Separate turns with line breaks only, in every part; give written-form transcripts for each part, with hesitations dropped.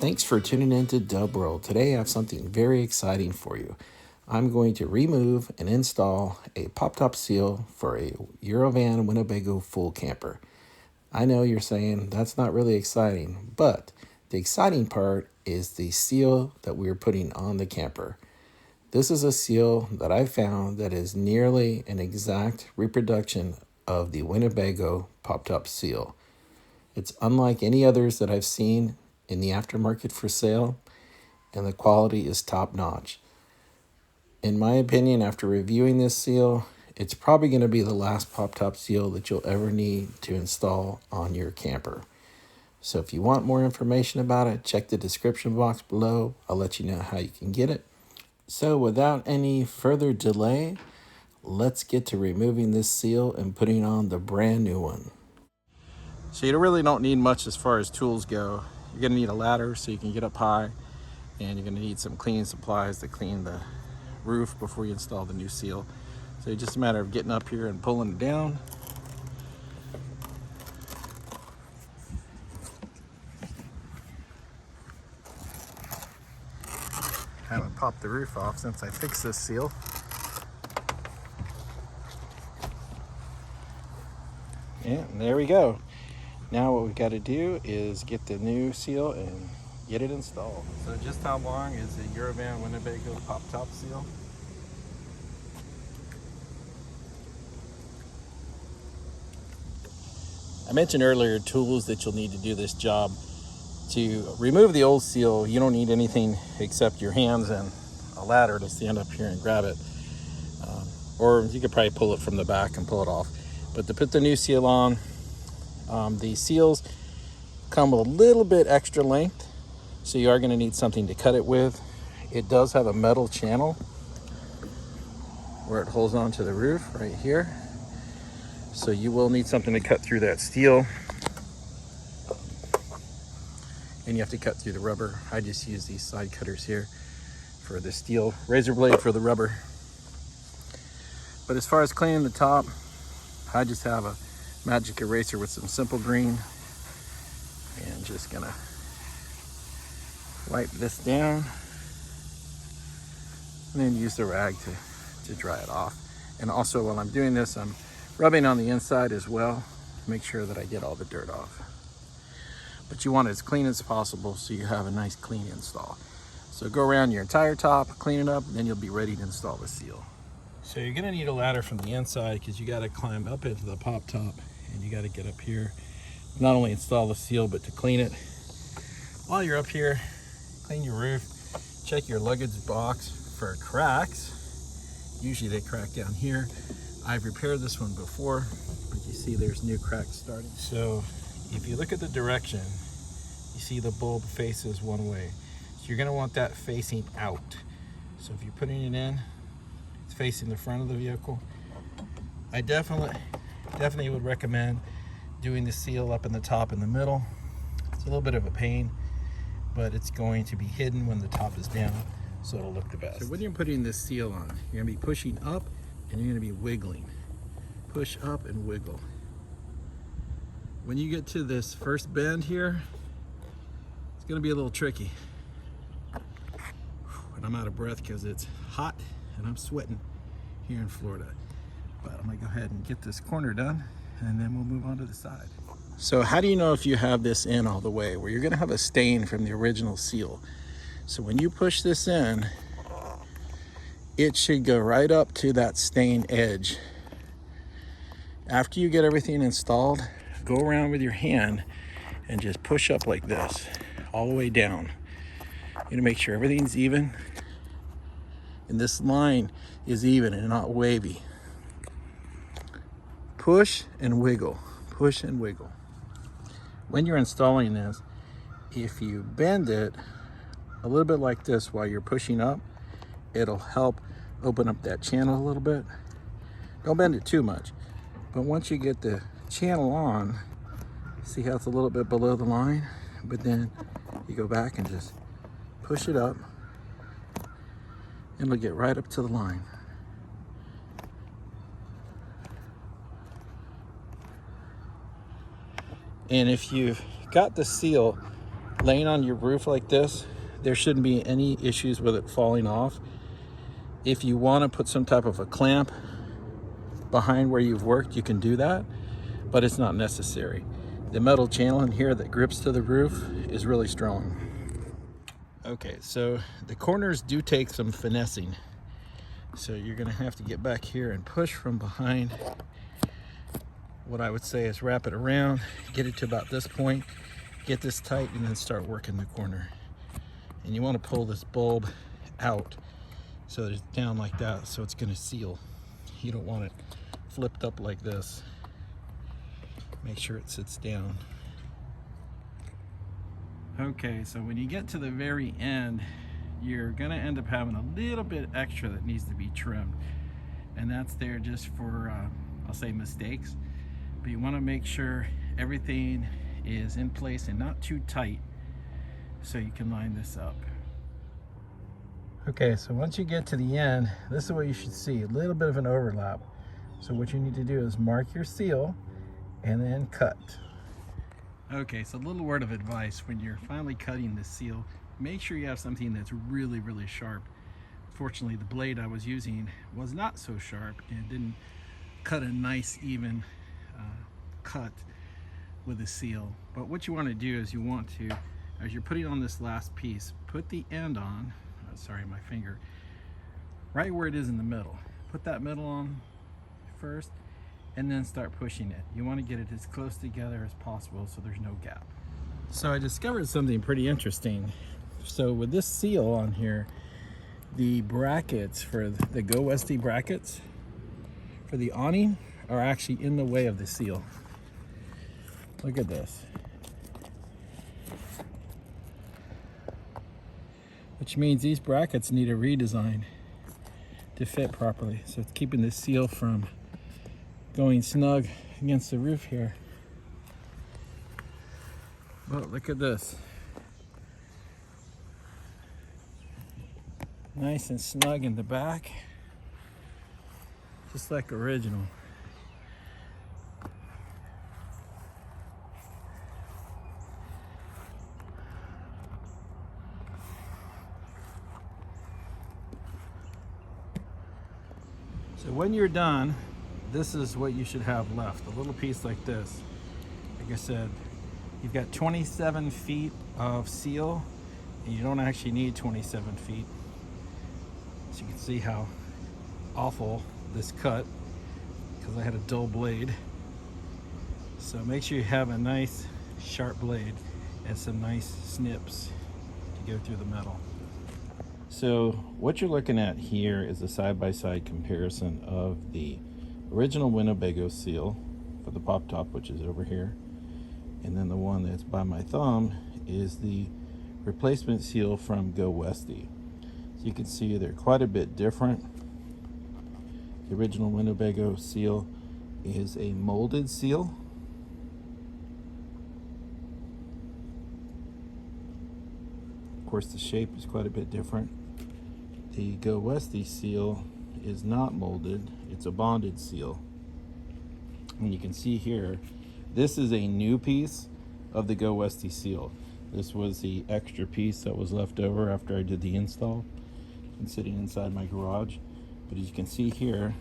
Thanks for tuning in to Dub World. Today I have something very exciting for you. I'm going to remove and install a pop-top seal for a Eurovan Winnebago Full Camper. I know you're saying that's not really exciting, but the exciting part is the seal that we're putting on the camper. This is a seal that I found that is nearly an exact reproduction of the Winnebago pop-top seal. It's unlike any others that I've seen in the aftermarket for sale, and the quality is top-notch. In my opinion, after reviewing this seal, it's probably going to be the last pop-top seal that you'll ever need to install on your camper. So if you want more information about it, check the description box below. I'll let you know how you can get it. So without any further delay, let's get to removing this seal and putting on the brand new one. So you really don't need much as far as tools go. You're going to need a ladder so you can get up high, and you're going to need some cleaning supplies to clean the roof before you install the new seal. So it's just a matter of getting up here and pulling it down. I haven't popped the roof off since I fixed this seal. Yeah, and there we go. Now what we've got to do is get the new seal and get it installed. So just how long is the Eurovan Winnebago pop-top seal? I mentioned earlier tools that you'll need to do this job. To remove the old seal, you don't need anything except your hands and a ladder to stand up here and grab it. Or you could probably pull it from the back and pull it off. But to put the new seal on, the seals come with a little bit extra length, so you are going to need something to cut it with. It does have a metal channel where it holds onto the roof right here. So you will need something to cut through that steel. And you have to cut through the rubber. I just use these side cutters here for the steel razor blade for the rubber. But as far as cleaning the top, I just have a magic eraser with some simple green, and just gonna wipe this down and then use the rag to dry it off. And also while I'm doing this, I'm rubbing on the inside as well to make sure that I get all the dirt off. But you want it as clean as possible so you have a nice clean install. So go around your entire top, clean it up, and then you'll be ready to install the seal. So you're gonna need a ladder from the inside because you gotta climb up into the pop top, and you gotta get up here, not only install the seal, but to clean it. While you're up here, clean your roof, check your luggage box for cracks. Usually they crack down here. I've repaired this one before, but you see there's new cracks starting. So if you look at the direction, you see the bulb faces one way. So you're gonna want that facing out. So if you're putting it in, it's facing the front of the vehicle. I definitely would recommend doing the seal up in the top in the middle. It's a little bit of a pain, but it's going to be hidden when the top is down, so it'll look the best. So when you're putting this seal on, you're gonna be pushing up and you're gonna be wiggling. Push up and wiggle. When you get to this first bend here, it's gonna be a little tricky. And I'm out of breath because it's hot and I'm sweating here in Florida. But I'm gonna go ahead and get this corner done, and then we'll move on to the side. So how do you know if you have this in all the way? Well, you're gonna have a stain from the original seal. So when you push this in, it should go right up to that stain edge. After you get everything installed, go around with your hand and just push up like this, all the way down. You're gonna make sure everything's even, and this line is even and not wavy. Push and wiggle, push and wiggle. When you're installing this, if you bend it a little bit like this while you're pushing up, it'll help open up that channel a little bit. Don't bend it too much, but once you get the channel on, see how it's a little bit below the line, but then you go back and just push it up, and it'll get right up to the line. And if you've got the seal laying on your roof like this, there shouldn't be any issues with it falling off. If you want to put some type of a clamp behind where you've worked, you can do that, but it's not necessary. The metal channel in here that grips to the roof is really strong. Okay, so the corners do take some finessing. So you're gonna have to get back here and push from behind. What I would say is wrap it around, get it to about this point, get this tight, and then start working the corner. And you want to pull this bulb out so that it's down like that, so it's going to seal. You don't want it flipped up like this. Make sure it sits down. Okay, so when you get to the very end, you're going to end up having a little bit extra that needs to be trimmed. And that's there just for, I'll say, mistakes. But you want to make sure everything is in place and not too tight so you can line this up. Okay, so once you get to the end, this is what you should see, a little bit of an overlap. So what you need to do is mark your seal and then cut. Okay, so a little word of advice: when you're finally cutting the seal, make sure you have something that's really, really sharp. Fortunately, the blade I was using was not so sharp and didn't cut a nice even cut with the seal. But what you want to do is you want to, as you're putting on this last piece, put the end on, sorry, my finger, right where it is in the middle. Put that middle on first and then start pushing it. You want to get it as close together as possible so there's no gap. So I discovered something pretty interesting. So with this seal on here, the brackets for the Go Westy brackets for the awning are actually in the way of the seal. Look at this. Which means these brackets need a redesign to fit properly. So it's keeping the seal from going snug against the roof here. Well, look at this. Nice and snug in the back. Just like original. So when you're done, this is what you should have left. A little piece like this. Like I said, you've got 27 feet of seal, and you don't actually need 27 feet. So you can see how awful this cut, because I had a dull blade. So make sure you have a nice sharp blade and some nice snips to go through the metal. So what you're looking at here is a side-by-side comparison of the original Winnebago seal for the pop top, which is over here, and then the one that's by my thumb is the replacement seal from Go Westy. So you can see they're quite a bit different. The original Winnebago seal is a molded seal. Of course, the shape is quite a bit different. The Go Westy seal is not molded, it's a bonded seal. And you can see here, this is a new piece of the Go Westy seal. This was the extra piece that was left over after I did the install and sitting inside my garage. But as you can see here,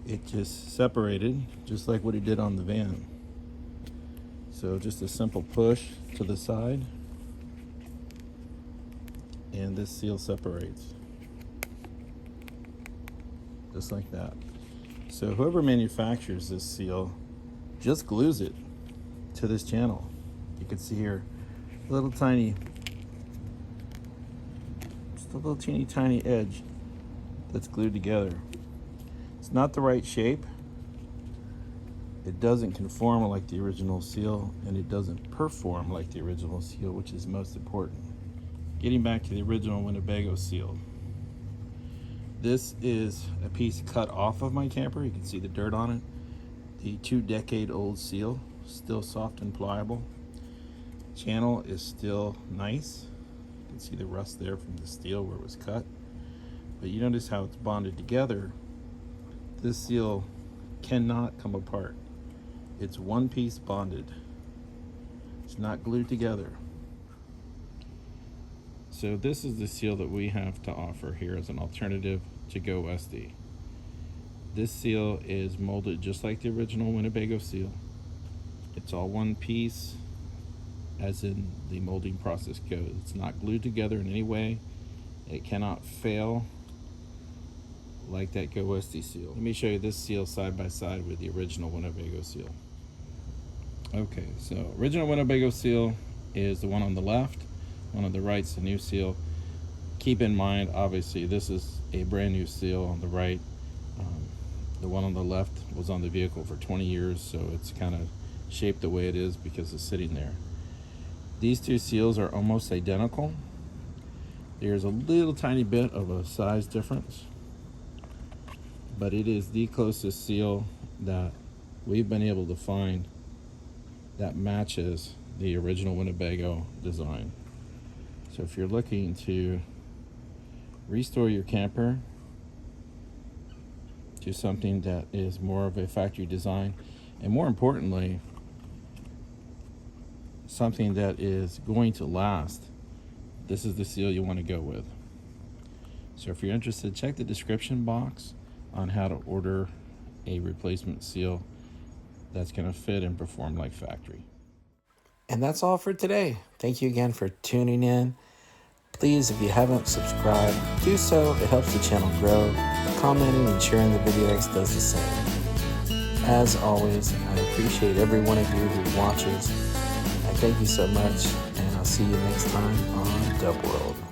it just separated just like what it did on the van. So just a simple push to the side and this seal separates just like that. So whoever manufactures this seal just glues it to this channel. You can see here a little tiny, just a little teeny tiny edge that's glued together. It's not the right shape. It doesn't conform like the original seal, and it doesn't perform like the original seal, which is most important. Getting back to the original Winnebago seal. This is a piece cut off of my camper. You can see the dirt on it. The 2-decade-old seal, still soft and pliable. Channel is still nice. You can see the rust there from the steel where it was cut. But you notice how it's bonded together. This seal cannot come apart. It's one piece bonded. It's not glued together. So this is the seal that we have to offer here as an alternative to Go SD. This seal is molded just like the original Winnebago seal. It's all one piece, as in the molding process goes. It's not glued together in any way. It cannot fail like that Go SD seal. Let me show you this seal side by side with the original Winnebago seal. Okay, so original Winnebago seal is the one on the left. One on the right's the new seal. Keep in mind, obviously, this is a brand new seal on the right. The one on the left was on the vehicle for 20 years, so it's kind of shaped the way it is because it's sitting there. These two seals are almost identical. There's a little tiny bit of a size difference, but it is the closest seal that we've been able to find that matches the original Winnebago design. So if you're looking to restore your camper to something that is more of a factory design, and more importantly, something that is going to last, this is the seal you want to go with. So if you're interested, check the description box on how to order a replacement seal that's going to fit and perform like factory. And that's all for today. Thank you again for tuning in. Please, if you haven't subscribed, do so. It helps the channel grow. Commenting and sharing the videos does the same. As always, I appreciate every one of you who watches. I thank you so much, and I'll see you next time on Dub World.